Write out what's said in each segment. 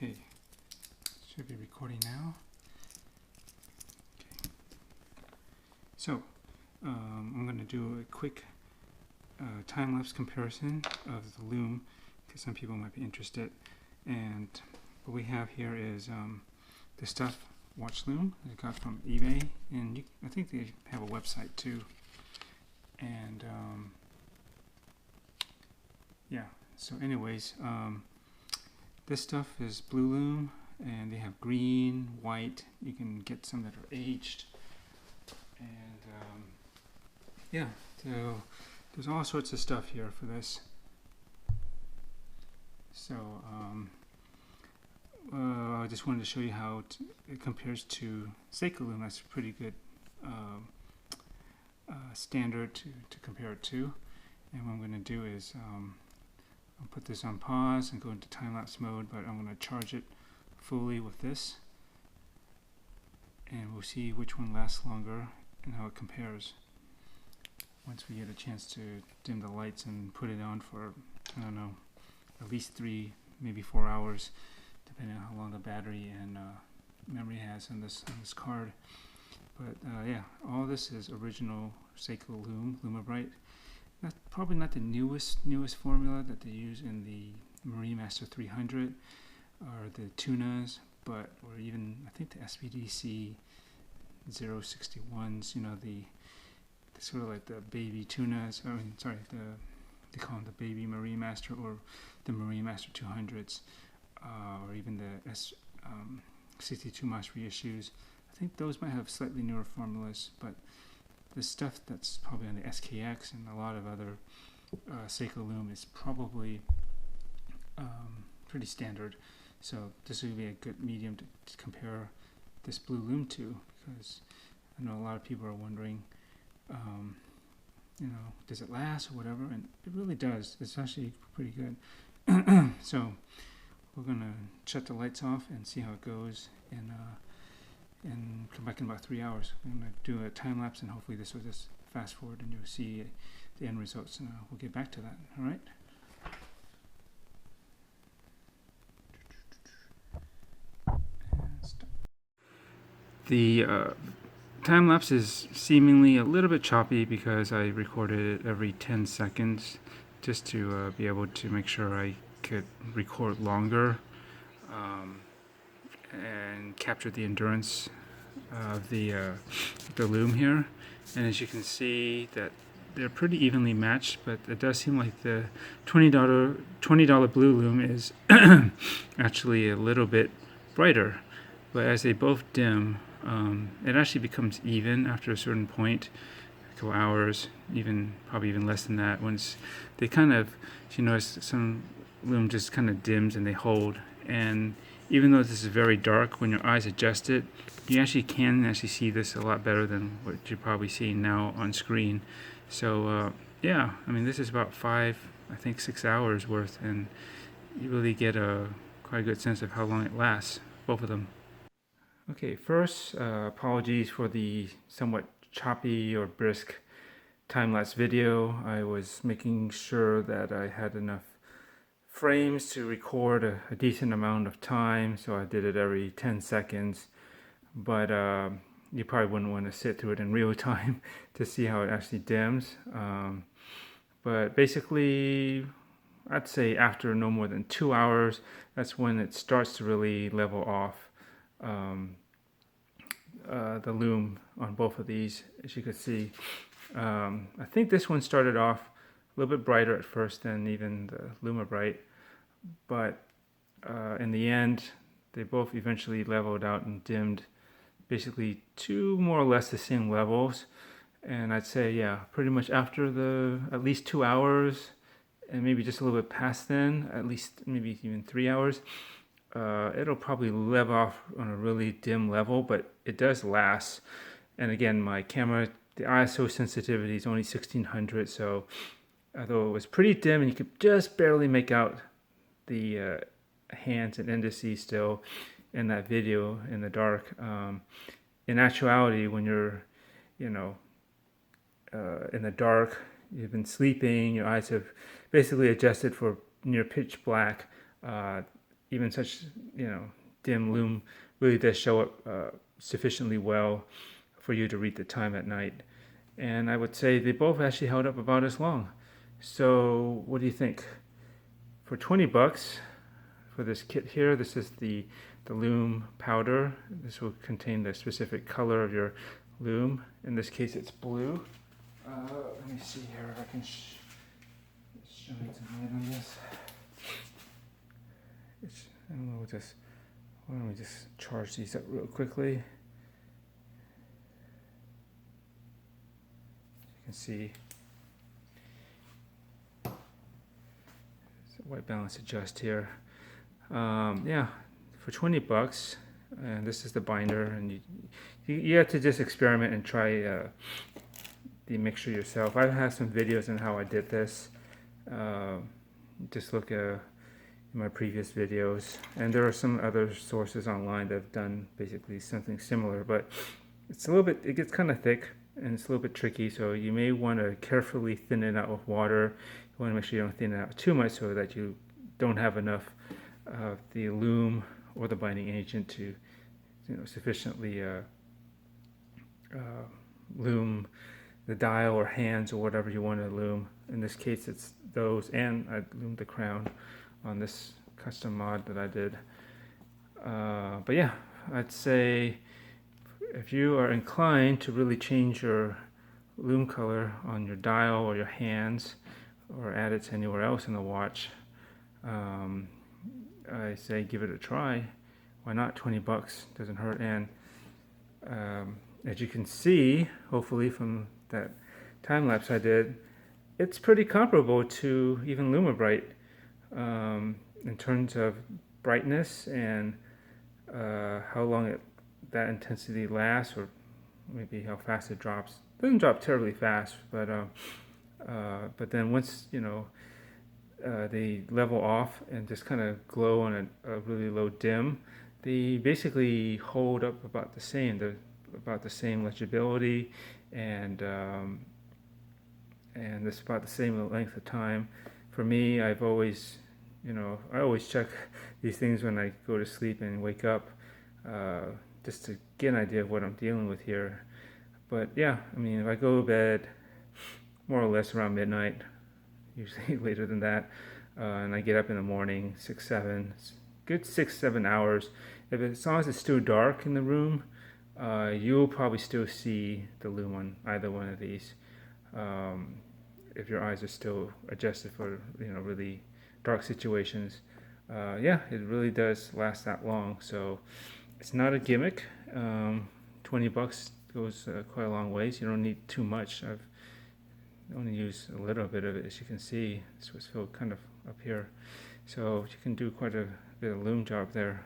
Okay, should be recording now. Okay. So, I'm going to do a quick time-lapse comparison of the Lume, because some people might be interested. And what we have here is the stuff Watch Lume I got from eBay, and I think they have a website too. And yeah, so anyways, this stuff is blue Lume, and they have green, white. You can get some that are aged, and yeah, so there's all sorts of stuff here for this. So I just wanted to show you how it compares to Seiko Lume. That's a pretty good standard to compare it to. And what I'm going to do is I'll put this on pause and go into time-lapse mode, but I'm going to charge it fully with this, and we'll see which one lasts longer and how it compares once we get a chance to dim the lights and put it on for, I don't know, at least 3, maybe 4 hours, depending on how long the battery and memory has on this card. But yeah, all this is original Seiko Lumibrite. Probably not the newest formula that they use in the Marine Master 300 or the tunas, or even I think the SPDC 061s. You know, the sort of like the baby tunas. They call them the baby Marine Master or the Marine Master 200s, or even the 62 mas reissues. I think those might have slightly newer formulas, but the stuff that's probably on the SKX and a lot of other Seiko Lume is probably pretty standard. So this would be a good medium to compare this blue Lume to, because I know a lot of people are wondering, you know, does it last or whatever, and it really does. It's actually pretty good. So we're gonna shut the lights off and see how it goes, and come back in about 3 hours. I'm going to do a time lapse, and hopefully this will just fast forward and you'll see the end results, and we'll get back to that. All right. The time lapse is seemingly a little bit choppy because I recorded it every 10 seconds just to be able to make sure I could record longer and capture the endurance of the Lume here. And as you can see, that they're pretty evenly matched, but it does seem like the $20 blue Lume is actually a little bit brighter. But as they both dim, it actually becomes even after a certain point, a couple hours, probably even less than that. Once they kind of, you notice some Lume just kind of dims and they hold. And even though this is very dark, when your eyes adjust it, you actually can see this a lot better than what you're probably seeing now on screen. So yeah, I mean, this is about 6 hours worth, and you really get a quite a good sense of how long it lasts, both of them. Okay, first, apologies for the somewhat choppy or brisk time-lapse video. I was making sure that I had enough frames to record a decent amount of time, so I did it every 10 seconds. But you probably wouldn't want to sit through it in real time to see how it actually dims. But basically, I'd say after no more than 2 hours, that's when it starts to really level off. The Lume on both of these, as you can see. I think this one started off a little bit brighter at first than even the Lumibrite, but in the end, they both eventually leveled out and dimmed basically to more or less the same levels. And I'd say, yeah, pretty much after at least 2 hours, and maybe just a little bit past then, at least maybe even 3 hours, it'll probably level off on a really dim level, but it does last. And again, my camera, the ISO sensitivity is only 1600, so although it was pretty dim and you could just barely make out the hands and indices still in that video in the dark, in actuality, when you're, you know, in the dark, you've been sleeping, your eyes have basically adjusted for near pitch black, even such, dim lume really does show up sufficiently well for you to read the time at night. And I would say they both actually held up about as long. So what do you think? For 20 bucks for this kit here, this is the lume powder. This will contain the specific color of your lume. In this case, it's blue. Let me see here if I can shine some light on this. I don't know, why don't we just charge these up real quickly. You can see white balance adjust here. Yeah, for 20 bucks, and this is the binder, and you have to just experiment and try the mixture yourself. I have some videos on how I did this. Just look at my previous videos, and there are some other sources online that have done basically something similar, but it's a little bit, it gets kind of thick and it's a little bit tricky, so you may want to carefully thin it out with water. You want to make sure you don't thin it out too much so that you don't have enough of the lume or the binding agent to sufficiently lume the dial or hands or whatever you want to lume. In this case it's those, and I loomed the crown on this custom mod that I did. But yeah, I'd say if you are inclined to really change your lume color on your dial or your hands, or add it to anywhere else in the watch, I say give it a try. Why not? 20 bucks doesn't hurt. And as you can see, hopefully from that time lapse I did, it's pretty comparable to even Lumibrite in terms of brightness and how long that intensity lasts, or maybe how fast it drops. It doesn't drop terribly fast, but then once they level off and just kind of glow on a really low dim, they basically hold up about the same. They're about the same legibility, and it's about the same length of time. For me, I've always, I always check these things when I go to sleep and wake up, just to get an idea of what I'm dealing with here. But yeah, I mean, if I go to bed more or less around midnight, usually later than that, and I get up in the morning, good 6-7 hours. As long as it's still dark in the room, you'll probably still see the lume on either one of these. If your eyes are still adjusted for really dark situations, yeah, it really does last that long. So it's not a gimmick. 20 bucks goes quite a long ways. You don't need too much. I've only used a little bit of it, as you can see. This was filled kind of up here, so you can do quite a bit of lume job there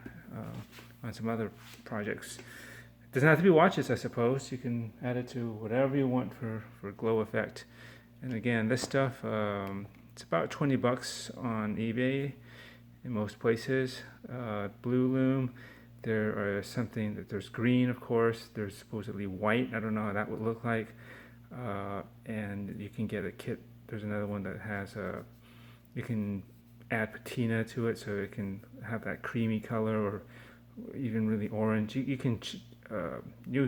on some other projects. It doesn't have to be watches, I suppose. You can add it to whatever you want for glow effect. And again, this stuff, it's about 20 bucks on eBay in most places. Blue lume, there's green, of course. There's supposedly white. I don't know how that would look like. And you can get a kit. There's another one that has you can add patina to it, so it can have that creamy color, or even really orange. You can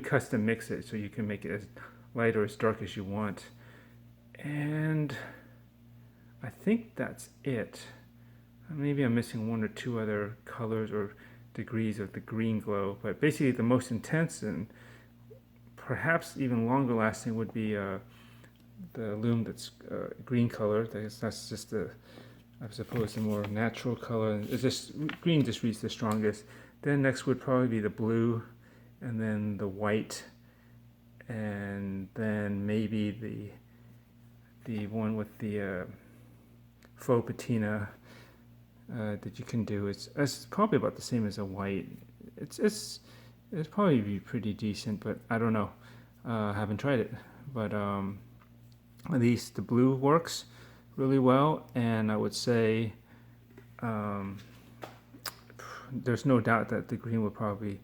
custom mix it, so you can make it as light or as dark as you want. And I think that's it. Maybe I'm missing one or two other colors or degrees of the green glow, but basically the most intense and perhaps even longer lasting would be the lume that's green color. That's just I suppose the more natural color. It's just green just reads the strongest. Then next would probably be the blue, and then the white, and then maybe the one with the faux patina that you can do. It's probably about the same as a white. It's probably be pretty decent, but I don't know. I haven't tried it, but at least the blue works really well, and I would say there's no doubt that the green will probably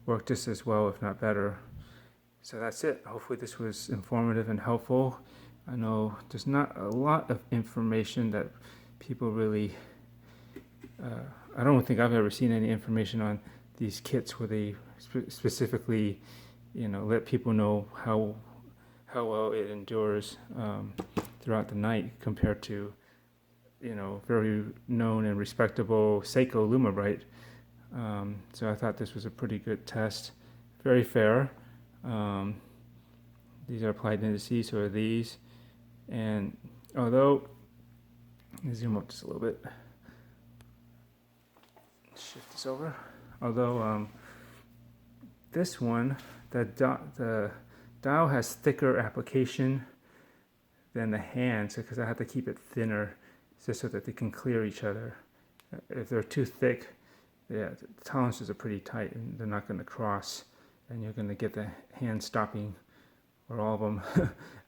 work just as well, if not better. So that's it. Hopefully this was informative and helpful. I know there's not a lot of information that people really I don't think I've ever seen any information on these kits where they specifically, let people know how well it endures throughout the night compared to, very known and respectable Seiko Lumibrite. So I thought this was a pretty good test, very fair. These are applied indices, so are these. And although, let me zoom up just a little bit. Shift this over. Although this one, the dial has thicker application than the hands, because I have to keep it thinner just so that they can clear each other. If they're too thick, yeah, the tolerances are pretty tight and they're not going to cross, and you're going to get the hand stopping, or all of them,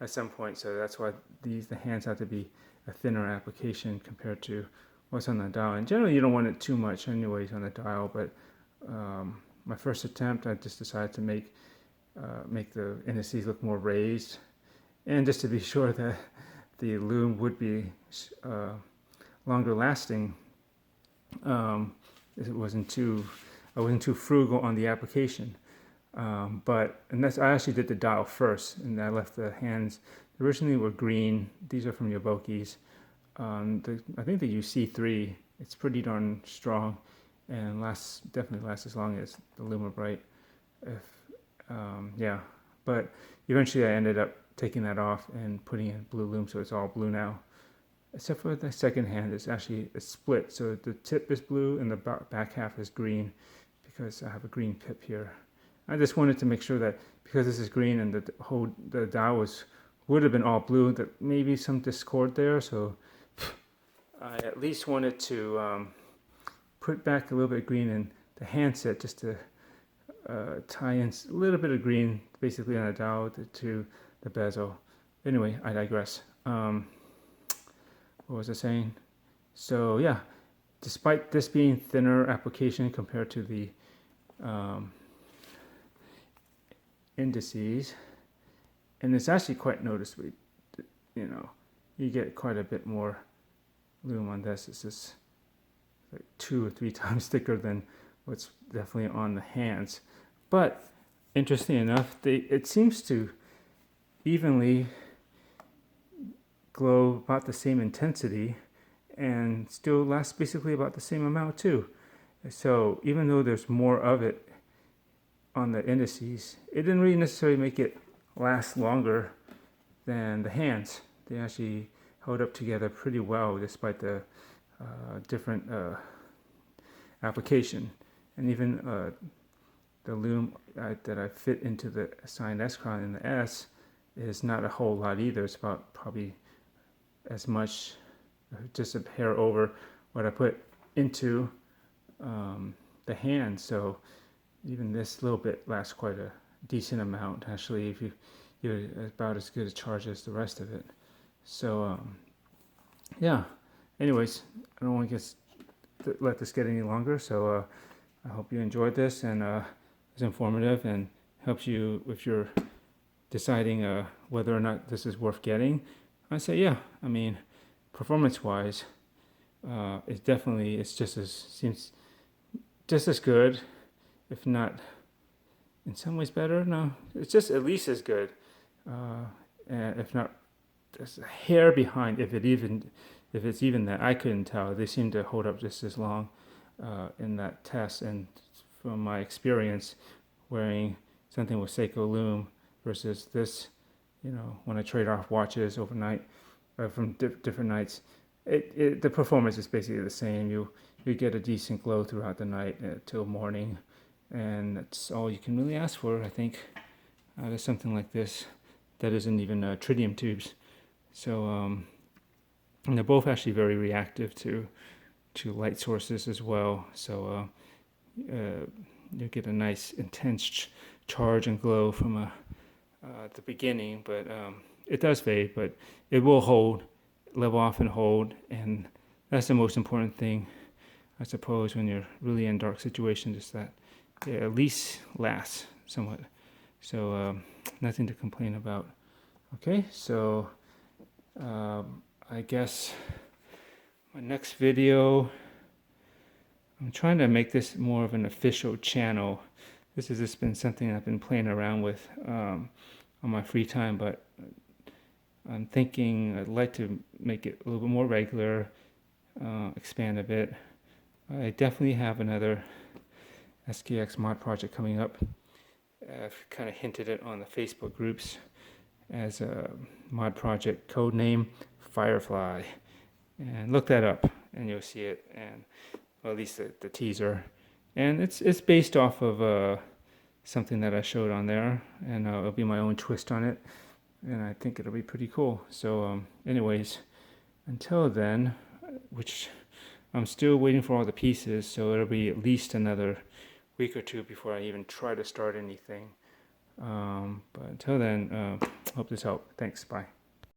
at some point. So that's why the hands have to be a thinner application compared to what's on the dial. And generally you don't want it too much anyways on the dial, but my first attempt, I just decided to make the indices look more raised, and just to be sure that the loom would be longer lasting. I wasn't too frugal on the application. I actually did the dial first, and I left the hands. Originally were green. These are from Yaboki's. I think they use C3. It's pretty darn strong, and definitely lasts as long as the Lumibrite. But eventually I ended up taking that off and putting in blue loom, so it's all blue now. Except for the second hand, it's actually a split. So the tip is blue and the back half is green, because I have a green pip here. I just wanted to make sure that because this is green and the dial would have been all blue, that maybe some discord there. So I at least wanted to put back a little bit of green in the handset, just to tie in a little bit of green basically on the dial to the bezel. Anyway, I digress. What was I saying? So yeah, despite this being thinner application compared to the indices, and it's actually quite noticeable, you get quite a bit more loom on this. It's just like 2 or 3 times thicker than what's definitely on the hands. But interesting enough, it seems to evenly glow about the same intensity and still lasts basically about the same amount too. So even though there's more of it on the indices, it didn't really necessarily make it last longer than the hands. They actually held up together pretty well despite the different application. And even the loom that I fit into the assigned S crown in the S is not a whole lot either. It's about probably as much, just a hair over what I put into the hand. So even this little bit lasts quite a decent amount. Actually, if you're about as good a charge as the rest of it. So yeah. Anyways, I don't want to let this get any longer. So I hope you enjoyed this, and it's informative and helps you if you're deciding whether or not this is worth getting. I say yeah. I mean, performance-wise, seems just as good, if not in some ways better. No, it's just at least as good, and if not, there's a hair behind. If it's even that, I couldn't tell. They seem to hold up just as long in that test. And from my experience wearing something with Seiko Lume versus this, when I trade off watches overnight from different nights, the performance is basically the same. You get a decent glow throughout the night till morning, and that's all you can really ask for, I think, out of something like this that isn't even tritium tubes. So and they're both actually very reactive to light sources as well. So you get a nice intense charge and glow from at the beginning, but it does fade, but it will hold, level off and hold, and that's the most important thing, I suppose, when you're really in dark situations, is that it at least lasts somewhat. So nothing to complain about. Okay, so I guess my next video, I'm trying to make this more of an official channel. This has just been something I've been playing around with on my free time, but I'm thinking I'd like to make it a little bit more regular, expand a bit. I definitely have another SKX mod project coming up. I've kind of hinted it on the Facebook groups as a mod project, code name Firefly, and look that up and you'll see it, and well, at least the teaser, and it's based off of something that I showed on there, and it'll be my own twist on it, and I think it'll be pretty cool. So anyways, until then, which I'm still waiting for all the pieces, so it'll be at least another week or two before I even try to start anything. But until then, hope this helped. Thanks. Bye.